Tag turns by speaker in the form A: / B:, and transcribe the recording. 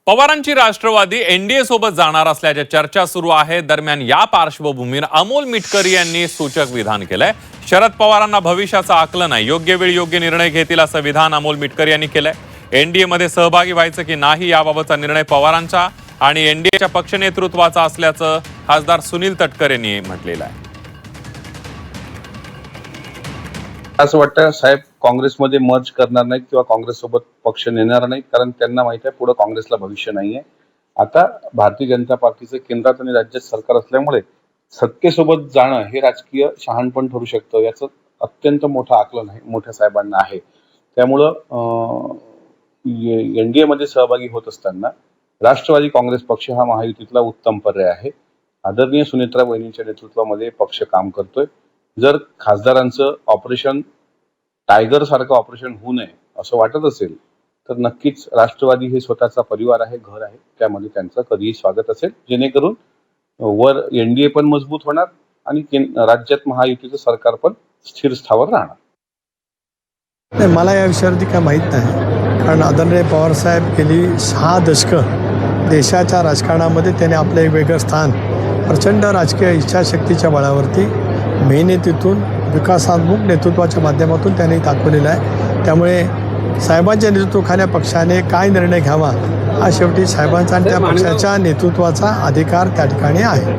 A: पवारांची राष्ट्रवादी एनडीए सोबत जाणार असल्याच्या चर्चा सुरू आहे। दरम्यान या पार्श्वभूमीवर अमोल मिटकरी यांनी सूचक विधान केलंय। शरद पवारांना भविष्याचं आकलन आहे, योग्य वेळी योग्य निर्णय घेतील असं विधान अमोल मिटकरी यांनी केलंय। एनडीए मध्ये सहभागी व्हायचं की नाही याबाबतचा निर्णय पवारांचा आणि एनडीएच्या पक्ष नेतृत्वाचा असल्याचं खासदार सुनील तटकरे यांनी म्हटलेलं आहे।
B: असं वाटतं साहेब काँग्रेसमध्ये मर्ज करणार नाहीत किंवा काँग्रेससोबत पक्ष नेणार नाहीत, कारण त्यांना माहित आहे पुढे काँग्रेसला भविष्य नाहीये। आता भारतीय जनता पार्टीचं केंद्रात आणि राज्यात सरकार असल्यामुळे सत्तेसोबत जाणं हे राजकीय शहाणपण ठरू शकतं, याचं अत्यंत मोठं आकलन आहे, मोठ्या साहेबांना आहे। त्यामुळं एनडीए मध्ये सहभागी होत असताना राष्ट्रवादी काँग्रेस पक्ष हा महायुतीतला उत्तम पर्याय आहे। आदरणीय सुनेत्रा वहिनींच्या नेतृत्वामध्ये पक्ष काम करतोय। जर खासदारांचं ऑपरेशन टायगर सारखं ऑपरेशन होऊ नये असं वाटत असेल तर नक्कीच राष्ट्रवादी हे स्वतःचा परिवार आहे, घर आहे, त्यामध्ये त्यांचं कधीही स्वागत असेल, जेणेकरून वर एनडीए पण मजबूत होणार आणि राज्यात महायुतीचं सरकार पण स्थिर स्थावर राहणार।
C: मला या विषयावरती काय माहीत नाही, कारण आदरणीय पवारसाहेब गेली 6 दशकं देशाच्या राजकारणामध्ये त्याने आपलं एक वेगळं स्थान प्रचंड राजकीय इच्छाशक्तीच्या बळावरती मेहनतीतून विकासात्मक नेतृत्वाच्या माध्यमातून त्यांनी दाखवलेलं आहे। त्यामुळे साहेबांच्या नेतृत्वाखाली पक्षाने काय निर्णय घ्यावा हा शेवटी साहेबांचा आणि त्या पक्षाच्या नेतृत्वाचा अधिकार त्या ठिकाणी आहे।